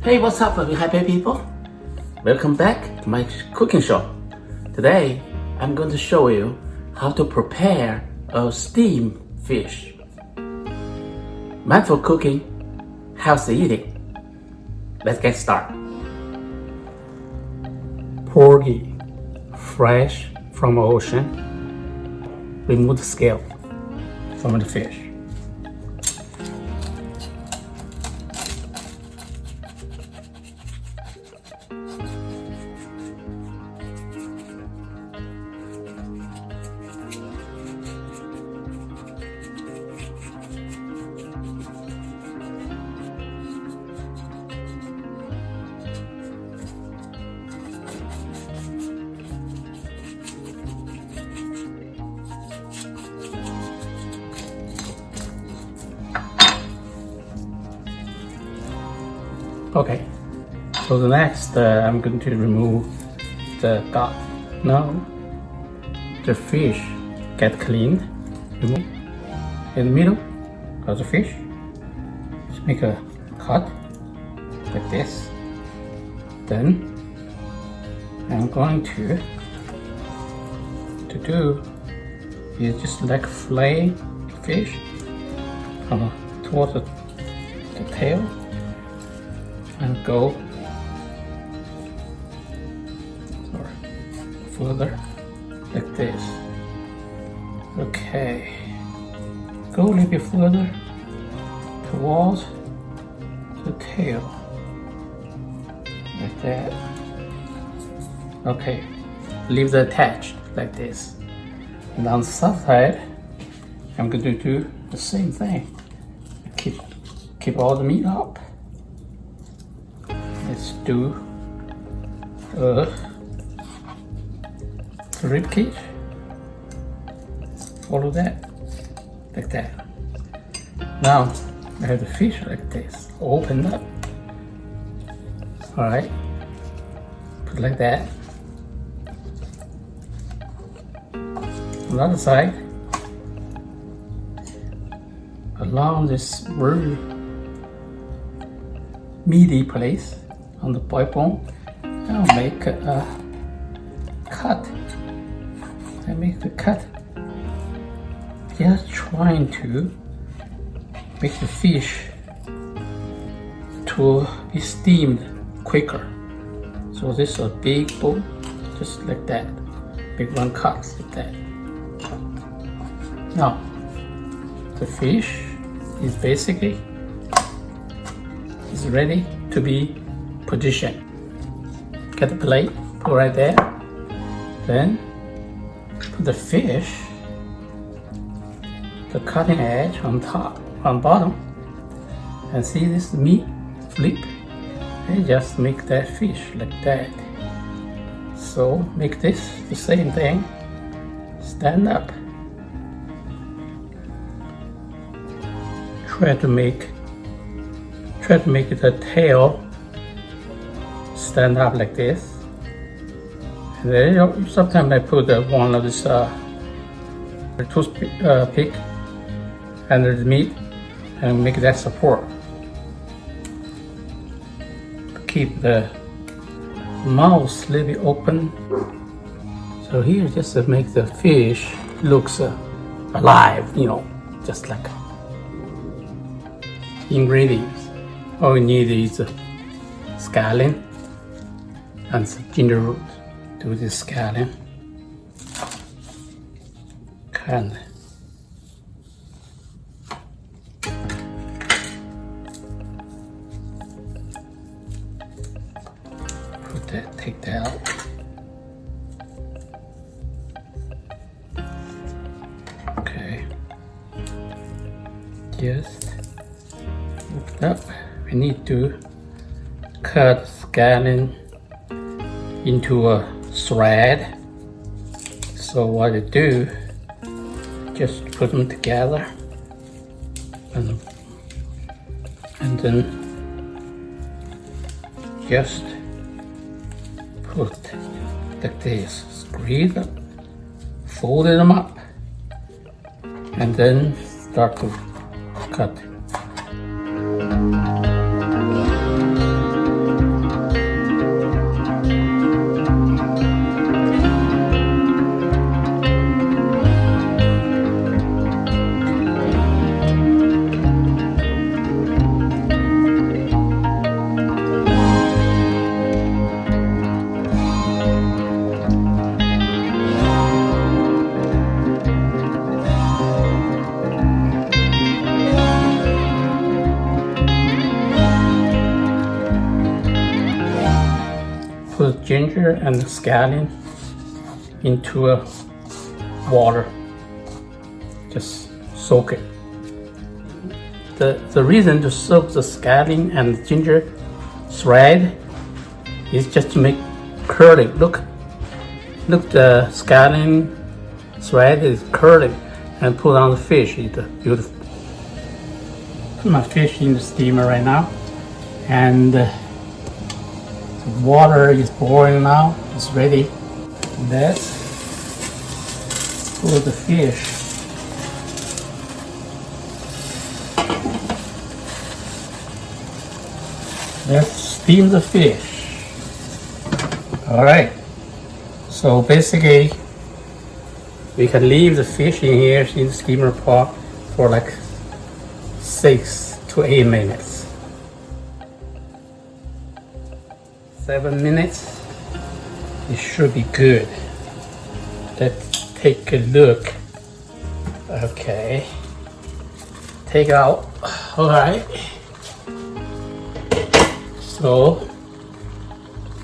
Hey, what's up, happy people? Welcome back to my cooking show. Today, I'm going to show you how to prepare a steamed fish. Mindful cooking, healthy eating. Let's get started. Porgy, fresh from ocean. Remove the scale from the fish. Okay, so the next I'm going to remove the gut. Now the fish get cleaned. Remove in the middle of the fish. Just make a cut like this. Then I'm going to do is just like fillet fish towards the tail. And go further like this. Okay, go a little bit further towards the tail like that. Okay, leave it attached like this. And on the side, I'm going to do the same thing. Keep all the meat up. Let's do the rib cage. Follow that, like that. Now I have the fish like this, open up. All right, put like that. On the other side, along this very meaty place. On the boy bone, I'll make a cut. I make the cut. Just trying to make the fish to be steamed quicker. So this is a big bone, just like that. Big one cuts like that. Now the fish is basically ready to be position. Get the plate, put right there. Then put the fish, the cutting edge on top, on bottom. And see this meat flip. And just make that fish like that. So make this the same thing. Stand up. Try to make the tail stand up like this. And then sometimes I put one of this toothpick under the meat and make that support. Keep the mouth a little bit open. So here just to make the fish looks alive, just like ingredients. All we need is scallion and some ginger root. Do this scallion. And take that out. Okay. Just open up. We need to cut scallion into a thread. So what I do, just put them together and then just put like this, squeeze them, fold them up, and then start to cut. ginger and scallion into a water. Just soak it. The reason to soak the scallion and ginger thread is just to make curling. Look, the scallion thread is curling, and put on the fish. It's beautiful. Put my fish in the steamer right now, and the water is boiling now. It's ready. Let's put the fish. Let's steam the fish. All right. So basically, we can leave the fish in here in the steamer pot for like 6 to 8 minutes. 7 minutes. It should be good. Let's take a look. Okay. Take out. All right. So,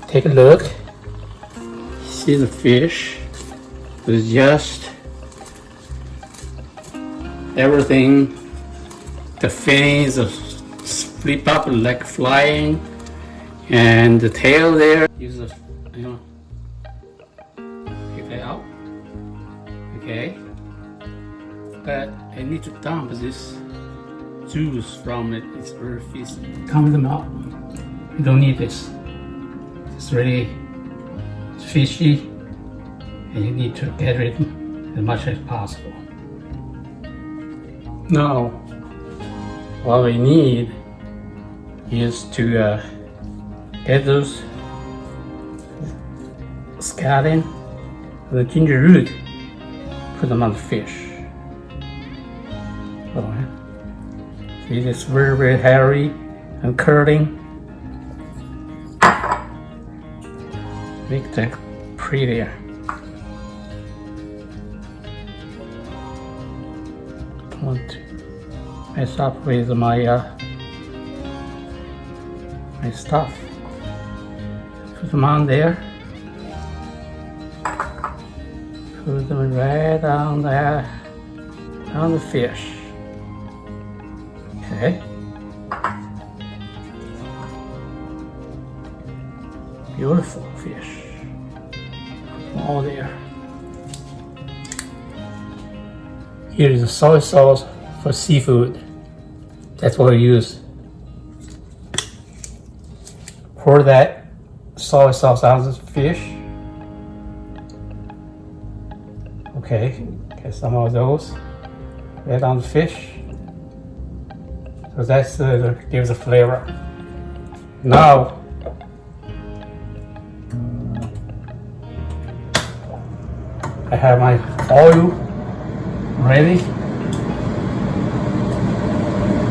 take a look. See the fish with just everything. The fins flip up like flying, and the tail there. Use the, take that out. Okay. But I need to dump this juice from it. It's very fishy. Dump them out. You don't need this. It's really fishy, and you need to get rid as much as possible. Now, what we need is to get those scallion and the ginger root, put them on the fish. Alright. See, it's very, very hairy and curling. Make that prettier. Don't want to mess up with my stuff. Put them on there. Put them right on there, on the fish. Okay. Beautiful fish. Put them all there. Here is the soy sauce for seafood. That's what we use. Pour that soy sauce on the fish. Okay, get some of those right on the fish. So that's gives a flavor. Now, I have my oil ready.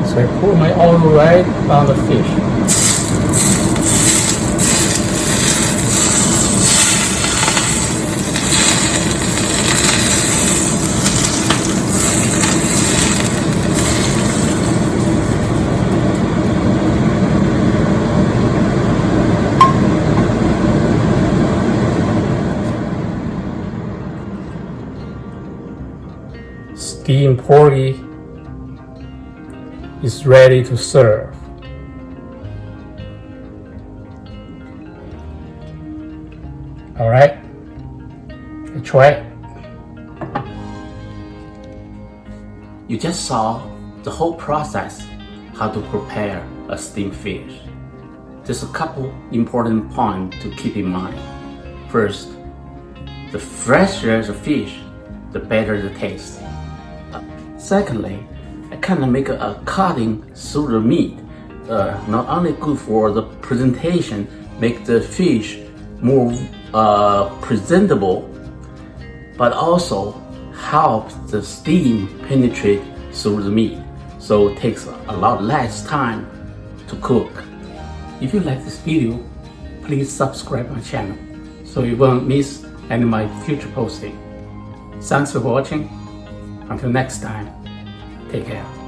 So I pour my oil right on the fish. Steamed porgy is ready to serve. All right, let's try it. You just saw the whole process, how to prepare a steamed fish. There's a couple important points to keep in mind. First, the fresher the fish, the better the taste. Secondly, I kind of make a cutting through the meat. Not only good for the presentation, make the fish more presentable, but also help the steam penetrate through the meat. So it takes a lot less time to cook. If you like this video, please subscribe my channel so you won't miss any of my future posting. Thanks for watching. Until next time, take care.